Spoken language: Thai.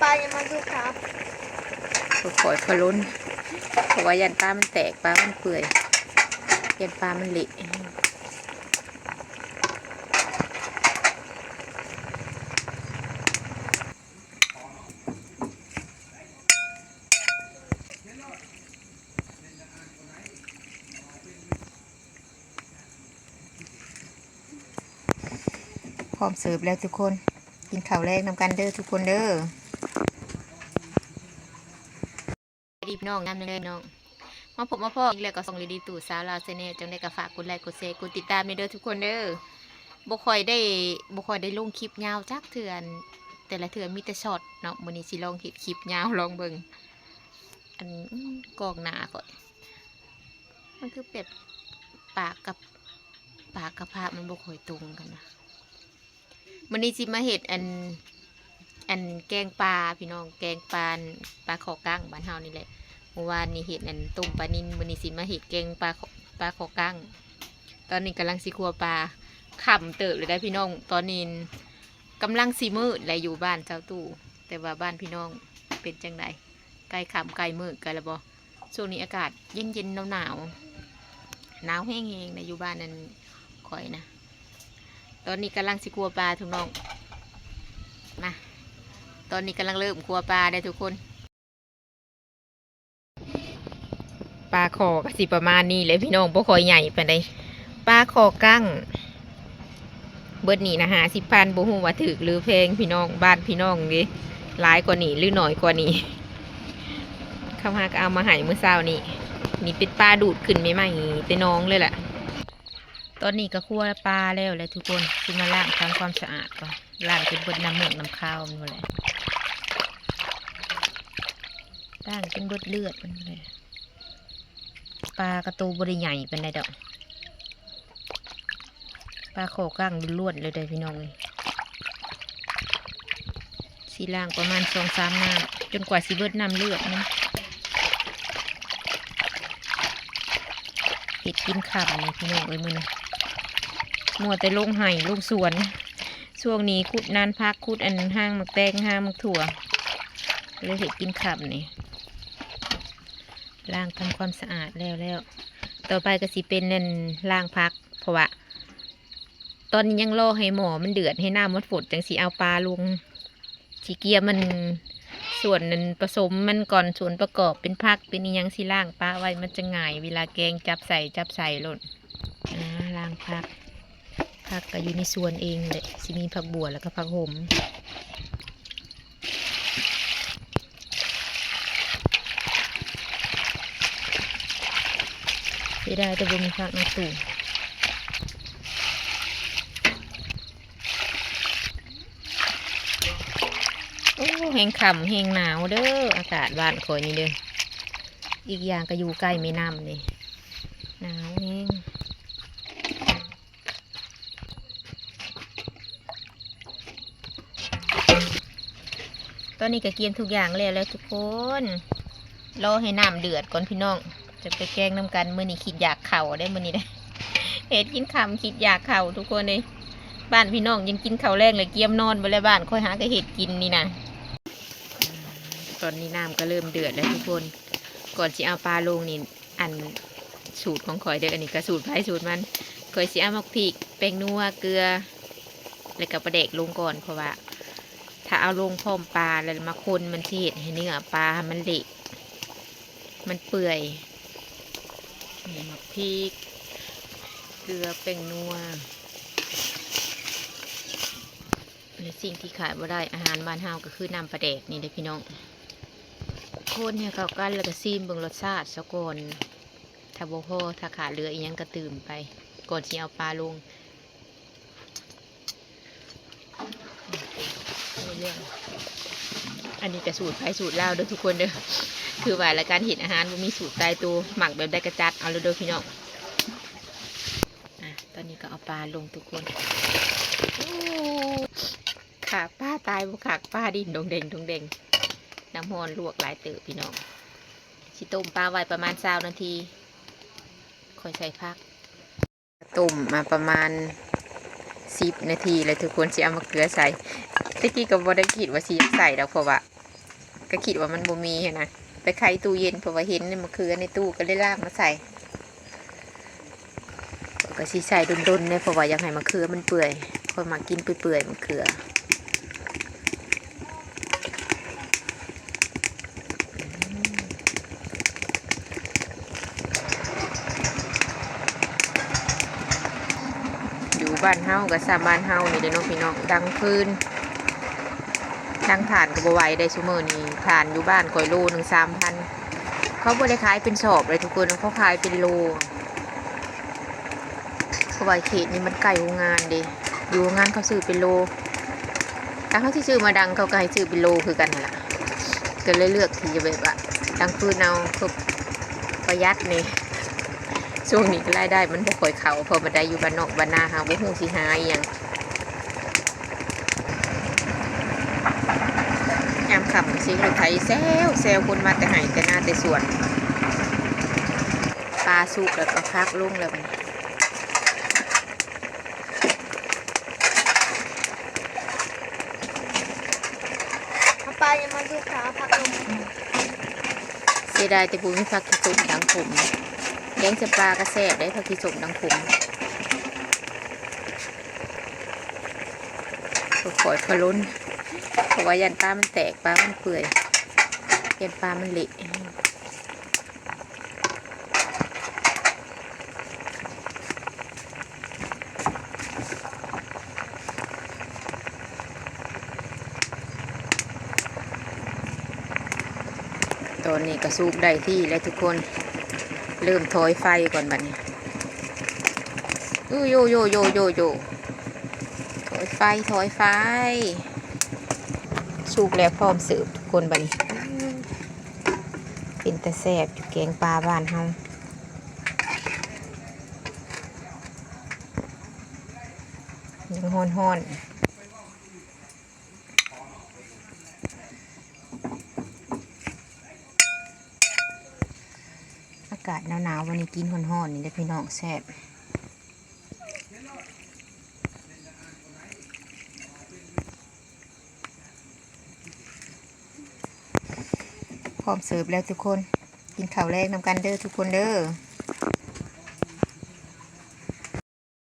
ลายังมาดูครับปล่อยพะล้นเพราะว่ายันปลามันแตกปลามันเปื่อยยันปลามันเละพร้อมเสิร์ฟแล้วทุกคนกินข้าวแรกนำกันเด้อทุกคนเด้อรีบน้องน้ำเลยน้องมาผมมาพ่ออีกแล้วก็ส่งดีๆตู่สาวลาวเซเน่จังได้กระฝากกดไลค์กดแชร์กดติดตามเด้อทุกคนเด้อบ่ค่อยได้ลงคลิปยาวจักเถื่อนแต่ละเถื่อนมีแต่ช็อตเนาะมื้อนี้สิลองเฮ็ดคลิปยาวลองเบิ่งอันกองหน้าก่อนมันคือเป็ดปากกับภาพมันบ่ค่อยตรงกันนะมื้อนี้สิมาเฮ็ดอันแกงปลาพี่น้องแกงปลาขอกั้งบ้านเฮานี่แหละเมื่อวานนี้เห็ดอันต้มปลานิลมื้อนี้สิมาเห็ดแกงปลาขอกั้งตอนนี้กำลังสิครัวปลาขำเติบเลยได้พี่น้องตอนนี้กำลังสิมืดอะไรอยู่บ้านเจ้าตู่แต่ว่าบ้านพี่น้องเป็นจังไดใกล้ขำใกล้มืดกันแล้วบ่ช่วงนี้อากาศเย็นหนาวแห้งๆในอยู่บ้านนั้นคอยนะตอนนี้กำลังสิครัวปลาทุกน้องมาตอนนี้กำลังเริ่มครัวปลาได้ทุกคนปลาคอก็สิประมาณนี้เลยพี่น้องบ่คอยใหญ่ปานใดปลาคอกั้งเบิดนี่นะ50,000บ่ฮู้ว่าถูกหรือแพงพี่น้องบ้านพี่น้องดิหลายกว่านี้หรือน้อยกว่านี้เข้ามาก็เอามาให้มื้อเช้านี่เป็นปลาดูดขึ้นใหม่ๆแต่น้องเลยแหละตอนนี้ก็คั่วปลาแล้วเลยทุกคนสิมาล้างทำความสะอาดก่อนล้างจนเบิดน้ำมูกน้ำข้าวมันหมดเลยล้างจนเบิดเลือดมันเลยปลากระตูบริใหญ่เป็นไรดอกปลาโขกั้งล้วนเลยเด้อพี่น้องเลยสีล่างประมาณ2-3 น้ำจนกว่าสีเบิดน้ำเลือดนะเห็ดกินขับเลยพี่น้องเลยมือนะมัวแต่ลงไห่ลงสวนช่วงนี้ขุดนานพักขุดอันห้างมักแตงห้างมักถั่วเลยเห็ดกินขับนี่ล้างทำความสะอาดแล้วต่อไปก็สิเป็นนั่นล้างพักเพราะว่าตอนนี้ยังรอให้หมอมันเดือดให้น้ำมันฝดจังสีเอาปลาลงสีเกียมันส่วนนั้นผสมมันก่อนส่วนประกอบเป็นพักเป็นยังสีล้างปลาไว้มันจะง่ายเวลาแกงจับใส่หล่นล้างพักก็อยู่ในส่วนเองเลยสิมีผักบัวแล้วก็ผักหอมได้แต่บุญพักในตู้โอ้แห้งขำแห้งหนาวเด้ออากาศบ้านคอยนี่เด้ออีกอย่างก็อยู่ใกล้แม่น้ำนี่หนาวแห้งตอนนี้ก็เกียมทุกอย่างแล้วทุกคนรอให้น้ำเดือดก่อนพี่น้องจะไปแกงน้ำกันมื้อนี้คิดอยากเข่าได้มื้อนี้ได้เฮ็ดกินคำคิดอยากเข่าทุกคนเลยบ้านพี่น้องยังกินข้าวแรงเลยเกียมนอนไปแล้วบ้านค่อยหาก็เห็ดกินนี่นะตอนนี้น้ำก็เริ่มเดือดแล้วทุกคนก่อนสิเอาปลาลงนี่อันสูตรของข่อยเด้ออันนี้ก็สูตรไผ่สูตรมันข่อยสิเอาหมักพริกแป้งนัวเกลือแล้วก็ปลาแดกลงก่อนเพราะว่าถ้าเอาลงพร้อมปลาแล้วมาคนมันสิเห็ดให้เนื้อปลามันเละมันเปื่อยนี่หมักพริกเกลือแป้งนัวและสิ่งที่ขาดบ่ได้อาหารบ้านเฮาก็คือน้ำปลาแดกนี่เด้อพี่น้องคนเนี่ยเข้ากันแล้วก็ซีมเบิ่งรสชาติซะก่อนถ้าบ่พอถ้าขาดเหลืออีหยังก็ตื่มไปก่อนสิเอาปลาลงเรื่องอันนี้ก็สูตรไผ่สูตรลาวเด้อทุกคนเด้อคือว่าละการเห็นอาหารบ่มีสูตรตายตัวหมักแบบได้กระจัดเอาเลยเด้อพี่น้องตอนนี้ก็เอาปลาลงทุกคนขาปลาตายบุขากปลาดินดงเด่งน้ำฮอนลวกหลายเติบพี่น้องสิต้มปลาไว้ประมาณ20 นาทีค่อยใส่พักต้มมาประมาณ10 นาทีเลยทุกคนสิเอามาเกลือใส่ตะกี้ก็บ่ได้คิดว่าสิใส่แล้วเพราะว่า ก็คิดว่ามันบ่มีนะไปไขตู้เย็นเพราะว่าเห็นในมะเขือในตู้ก็เลยลากมาใส่ก็สิใส่ดนๆเนี่ยเพราะว่าอยากให้มะเขือมันเปื่อยคนมากินเปื่อยๆมะเขืออยู่บ้านเฮากับสามบ้านเฮานี่เด้น้องพี่น้องดังพื้นดังถ่านกับบไหวได้ชั่วโมงนี้ถ่านอยู่บ้านก่อยโลหนึ่ง3,000เขาบ่ได้ขายเป็นสอบเลยทุกคนเขาขายเป็นโลเพราะว่าเขตนี้มันไกลโรงงานดิอยู่โรงงานเขาซื้อเป็นโลถ้าเขาที่ซื้อมาดังเขาก็ให้ซื้อเป็นโลคือกันล่ะก็เลยเลือกที่จะแบบว่าดังพื้นเอาคือประหยัดนี่ช่วงนี้รายได้มันบ่ค่อยเข้าเพราะมันได้อยู่บ้านนอกบ้านนาหาบ่ฮู้สิหาอีหยังยามค่ำสิรถไถแซวคนมาแต่ไห้แต่หน้าแต่สวนปลาสุกแล้วก็พักลงแล้วบัดนี้ปลายังมาดูขาผักลง เสียดายแต่บุญมีผักขี้สุ่มดังผมแกงจะปลากระแสบได้ผักขี้สุ่มดังผมก็ขอยพะล้นเพราะว่ายันปลามันแตกปลามันเปื่อยยันปลามันเละตอนนี้ก็สูบได้ที่แล้วทุกคนเริ่มถอยไฟก่อนบัดนี้โยโยโยโยโยถอยไฟสูบแล้วพร้อมเสิร์ฟทุกคนบัดนี้เป็นตะแซ่บอยู่แกงปลาบ้านเฮายังฮ้อนอากาศหนาวๆวันนี้กินฮ้อนๆนี่เด้อพี่น้องแซ่บพร้อมเสิร์ฟแล้วทุกคนกินข้าวแรกนำกันเด้อทุกคนเด้อ